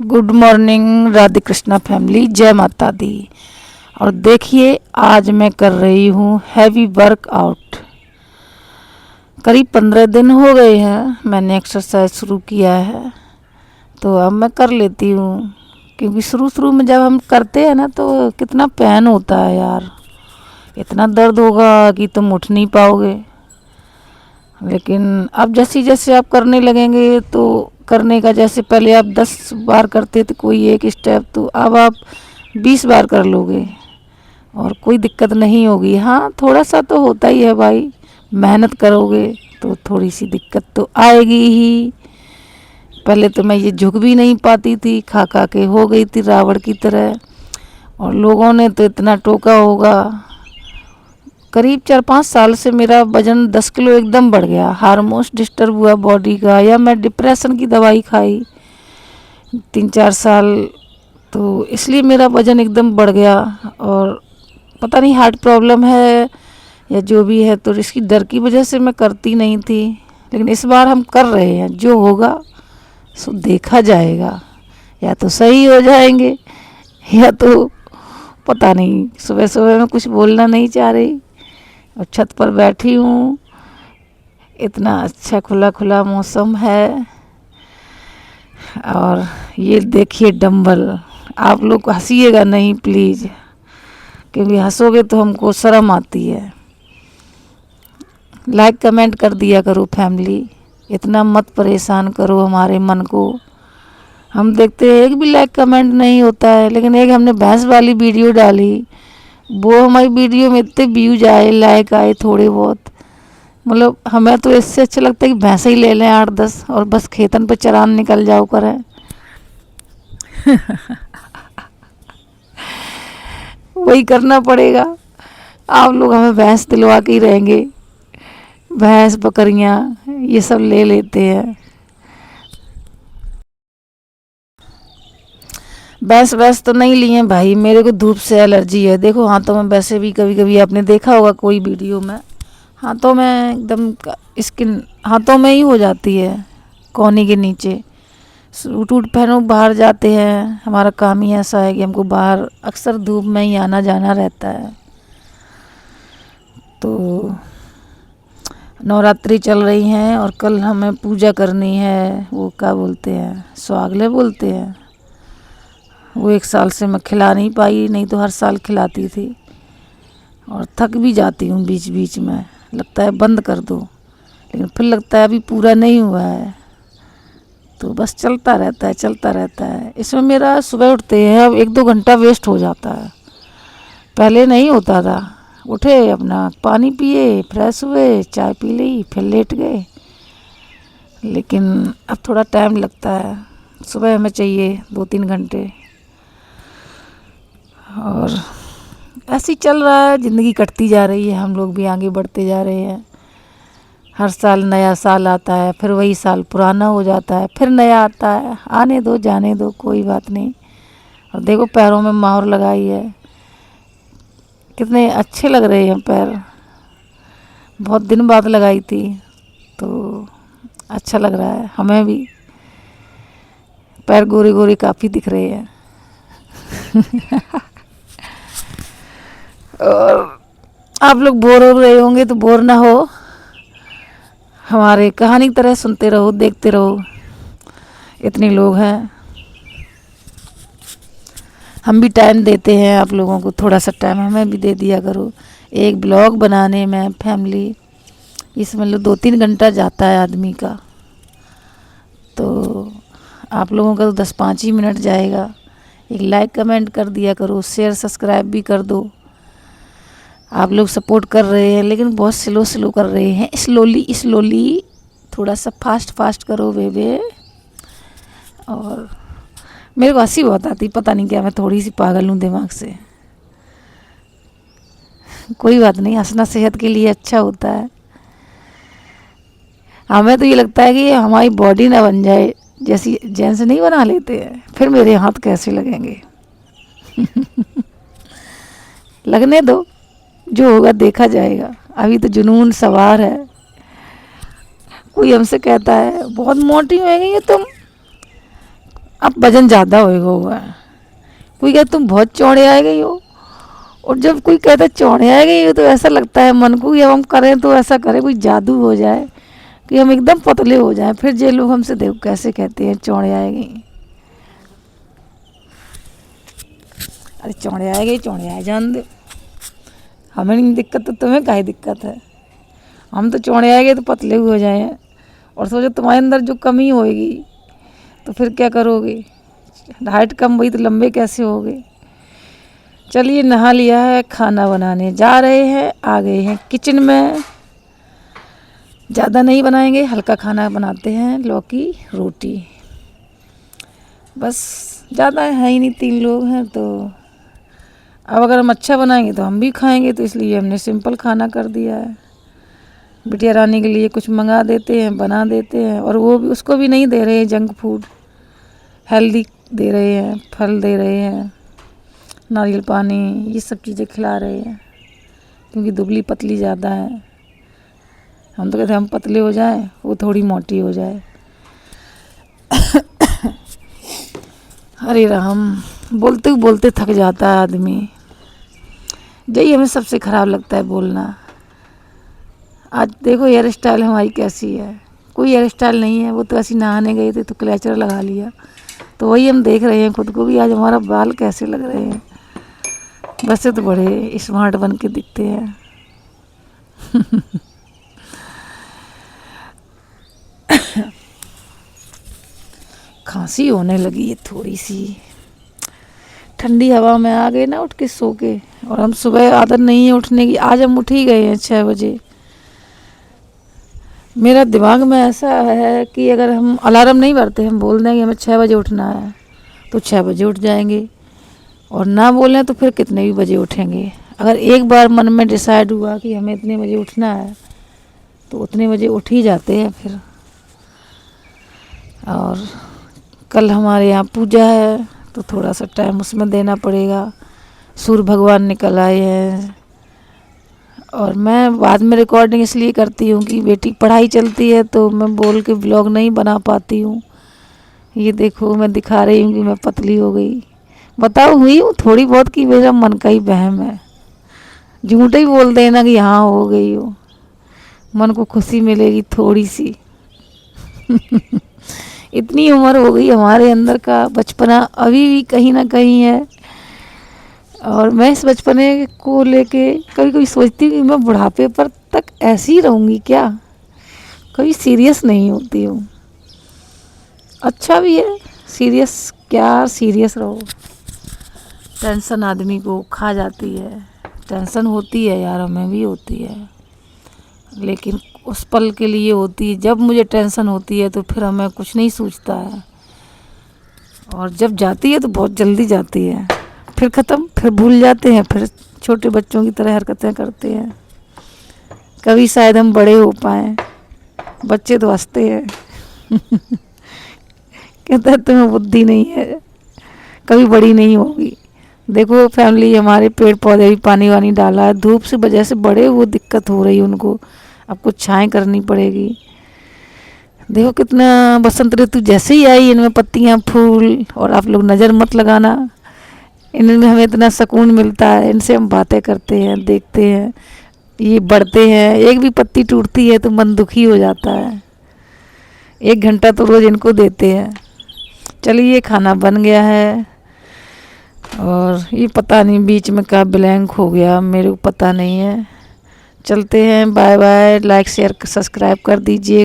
Good morning Radhe Krishna family, जय माता दी। और देखिए आज मैं कर रही हूँ हैवी वर्कआउट। करीब 15 दिन हो गए हैं मैंने एक्सरसाइज शुरू किया है, तो अब मैं कर लेती हूँ। क्योंकि शुरू शुरू में जब हम करते हैं ना तो कितना पेन होता है यार, इतना दर्द होगा कि तुम उठ नहीं पाओगे। लेकिन अब जैसे जैसे आप करने लगेंगे तो करने का, जैसे पहले आप 10 बार करते थे कोई एक स्टेप, तो अब आप 20 बार कर लोगे और कोई दिक्कत नहीं होगी। हाँ, थोड़ा सा तो होता ही है भाई, मेहनत करोगे तो थोड़ी सी दिक्कत तो आएगी ही। पहले तो मैं ये झुक भी नहीं पाती थी, खा खा के हो गई थी रावण की तरह। और लोगों ने तो इतना टोका होगा। करीब 4-5 साल से मेरा वज़न 10 किलो एकदम बढ़ गया। हार्मोन्स डिस्टर्ब हुआ बॉडी का, या मैं डिप्रेशन की दवाई खाई 3-4 साल, तो इसलिए मेरा वज़न एकदम बढ़ गया। और पता नहीं हार्ट प्रॉब्लम है या जो भी है, तो इसकी डर की वजह से मैं करती नहीं थी। लेकिन इस बार हम कर रहे हैं, जो होगा सो देखा जाएगा। या तो सही हो जाएंगे या तो पता नहीं। सुबह सुबह मैं कुछ बोलना नहीं चाह रही और छत पर बैठी हूँ, इतना अच्छा खुला खुला मौसम है। और ये देखिए डंबल, आप लोग हंसीएगा नहीं प्लीज़, क्योंकि हंसोगे तो हमको शर्म आती है। लाइक कमेंट कर दिया करो फैमिली, इतना मत परेशान करो हमारे मन को। हम देखते हैं एक भी लाइक कमेंट नहीं होता है। लेकिन एक हमने भैंस वाली वीडियो डाली, वो हमारी वीडियो में इतने व्यूज आए, लाइक आए थोड़े बहुत। मतलब हमें तो इससे अच्छा लगता है कि भैंसे ही ले लें 8-10 और बस खेतन पे चरान निकल जाओ करें। वही करना पड़ेगा। आप लोग हमें भैंस दिलवा के ही रहेंगे। भैंस बकरियां ये सब ले लेते हैं। भैंस तो नहीं लिए भाई, मेरे को धूप से एलर्जी है। देखो हाथों में, वैसे भी कभी कभी आपने देखा होगा कोई वीडियो में, हाथों में एकदम स्किन हाथों में ही हो जाती है, कोहनी के नीचे। सूट वूट पहनो, बाहर जाते हैं, हमारा काम ही ऐसा है कि हमको बाहर अक्सर धूप में ही आना जाना रहता है। तो नवरात्रि चल रही हैं और कल हमें पूजा करनी है। वो क्या बोलते हैं, स्वागले बोलते हैं। वो 1 साल से मैं खिला नहीं पाई, नहीं तो हर साल खिलाती थी। और थक भी जाती हूँ बीच बीच में, लगता है बंद कर दो, लेकिन फिर लगता है अभी पूरा नहीं हुआ है, तो बस चलता रहता है चलता रहता है। इसमें मेरा सुबह उठते हैं अब 1-2 घंटा वेस्ट हो जाता है। पहले नहीं होता था, उठे अपना पानी पिए, फ्रेश हुए, चाय पी ली, फिर लेट गए। लेकिन अब थोड़ा टाइम लगता है, सुबह हमें चाहिए 2-3 घंटे। और ऐसे ही चल रहा है, ज़िंदगी कटती जा रही है, हम लोग भी आगे बढ़ते जा रहे हैं। हर साल नया साल आता है, फिर वही साल पुराना हो जाता है, फिर नया आता है। आने दो जाने दो, कोई बात नहीं। और देखो पैरों में मोहर लगाई है, कितने अच्छे लग रहे हैं पैर। बहुत दिन बाद लगाई थी, तो अच्छा लग रहा है हमें भी। पैर गोरे गोरे काफ़ी दिख रहे हैं। और आप लोग बोर हो रहे होंगे तो बोर ना हो, हमारे कहानी की तरह सुनते रहो, देखते रहो। इतने लोग हैं, हम भी टाइम देते हैं आप लोगों को, थोड़ा सा टाइम हमें भी दे दिया करो। एक ब्लॉग बनाने में फैमिली, इसमें 2-3 घंटा जाता है आदमी का, तो आप लोगों का तो 10-5 ही मिनट जाएगा। एक लाइक कमेंट कर दिया करो, शेयर सब्सक्राइब भी कर दो। आप लोग सपोर्ट कर रहे हैं लेकिन बहुत स्लो कर रहे हैं, स्लोली, थोड़ा सा फास्ट करो बेबे। और मेरे को हंसी बहुत आती, पता नहीं क्या, मैं थोड़ी सी पागल हूँ दिमाग से। कोई बात नहीं, हंसना सेहत के लिए अच्छा होता है। हमें तो ये लगता है कि हमारी बॉडी ना बन जाए, जैसी जेंट्स नहीं बना लेते हैं, फिर मेरे हाथ कैसे लगेंगे। लगने दो, जो होगा देखा जाएगा। अभी तो जुनून सवार है। कोई हमसे कहता है बहुत मोटी हो गई है तुम, अब वजन ज़्यादा होएगा हुआ है। कोई कहता तुम बहुत चौड़े आ गई हो, और जब कोई कहता चौड़े आ गई हो तो ऐसा लगता है मन को कि अब हम करें तो ऐसा करें कोई जादू हो जाए कि हम एकदम पतले हो जाएं, फिर जे लोग हमसे देखो कैसे कहते हैं चौड़े आ गई। अरे चौड़े आ गई, चौड़े आए जान दो, हमें नहीं दिक्कत तो तुम्हें काहे दिक्कत है। हम तो चौड़े आएंगे तो पतले हो जाए, और सोचो तुम्हारे अंदर जो कमी होएगी तो फिर क्या करोगे। हाइट कम हुई तो लंबे कैसे होगे। चलिए नहा लिया है, खाना बनाने जा रहे हैं, आ गए हैं किचन में। ज़्यादा नहीं बनाएंगे, हल्का खाना बनाते हैं, लौकी रोटी बस। ज़्यादा है ही नहीं, 3 लोग हैं तो अब अगर हम अच्छा बनाएंगे तो हम भी खाएंगे, तो इसलिए हमने सिंपल खाना कर दिया है। बिटिया रानी के लिए कुछ मंगा देते हैं, बना देते हैं, और वो भी उसको भी नहीं दे रहे हैं जंक फूड, हेल्दी दे रहे हैं, फल दे रहे हैं, नारियल पानी, ये सब चीज़ें खिला रहे हैं, क्योंकि दुबली पतली ज़्यादा है। हम तो कहते हैं हम पतले हो जाएं, वो थोड़ी मोटी हो जाए। हरे राम, बोलते बोलते थक जाता है आदमी। यही हमें सबसे ख़राब लगता है बोलना। आज देखो हेयर स्टाइल हमारी कैसी है, कोई हेयर स्टाइल नहीं है, वो तो ऐसी नहाने गए थे तो क्लेचर लगा लिया, तो वही हम देख रहे हैं खुद को भी आज हमारा बाल कैसे लग रहे हैं। वैसे तो बड़े स्मार्ट बन के दिखते हैं। खांसी होने लगी है थोड़ी सी, ठंडी हवा में आ गए ना उठ के सो के, और हम सुबह आदत नहीं है उठने की, आज हम उठ ही गए हैं 6 बजे। मेरा दिमाग में ऐसा है कि अगर हम अलार्म नहीं भरते, हम बोल दें कि हमें 6 बजे उठना है तो 6 बजे उठ जाएंगे, और ना बोलें तो फिर कितने भी बजे उठेंगे। अगर एक बार मन में डिसाइड हुआ कि हमें इतने बजे उठना है तो उतने बजे उठ ही जाते हैं फिर। और कल हमारे यहाँ पूजा है तो थोड़ा सा टाइम उसमें देना पड़ेगा। सूर्य भगवान निकल आए हैं, और मैं बाद में रिकॉर्डिंग इसलिए करती हूँ कि बेटी पढ़ाई चलती है तो मैं बोल के ब्लॉग नहीं बना पाती हूँ। ये देखो मैं दिखा रही हूँ कि मैं पतली हो गई, बताओ हुई हूँ थोड़ी बहुत कि मेरा मन का ही वहम है। झूठ ही बोल देना कि हाँ हो गई हो, मन को खुशी मिलेगी थोड़ी सी। इतनी उम्र हो गई, हमारे अंदर का बचपना अभी भी कहीं ना कहीं है, और मैं इस बचपने को लेके कभी कभी सोचती हूँ कि मैं बुढ़ापे पर तक ऐसी ही रहूँगी क्या, कभी सीरियस नहीं होती हूँ। अच्छा भी है सीरियस, क्या सीरियस रहो, टेंशन आदमी को खा जाती है। टेंशन होती है यार, हमें भी होती है, लेकिन उस पल के लिए होती है। जब मुझे टेंशन होती है तो फिर हमें कुछ नहीं सूझता है, और जब जाती है तो बहुत जल्दी जाती है, फिर ख़त्म, फिर भूल जाते हैं, फिर छोटे बच्चों की तरह हरकतें करते हैं। कभी शायद हम बड़े हो पाएँ, बच्चे तो हंसते हैं। कहता है तुम्हें बुद्धि नहीं है, कभी बड़ी नहीं होगी। देखो फैमिली हमारे पेड़ पौधे भी पानी वानी डाला है, धूप से वजह से बड़े वो दिक्कत हो रही है उनको, अब कुछ छाएं करनी पड़ेगी। देखो कितना बसंत ऋतु जैसे ही आई, इनमें पत्तियां फूल, और आप लोग नज़र मत लगाना, इनमें हमें इतना सुकून मिलता है, इनसे हम बातें करते हैं, देखते हैं, ये बढ़ते हैं। एक भी पत्ती टूटती है तो मन दुखी हो जाता है। 1 घंटा तो रोज़ इनको देते हैं। चलिए खाना बन गया है, और ये पता नहीं बीच में का ब्लैंक हो गया, मेरे को पता नहीं है। चलते हैं, bye bye, like share subscribe कर दीजिए।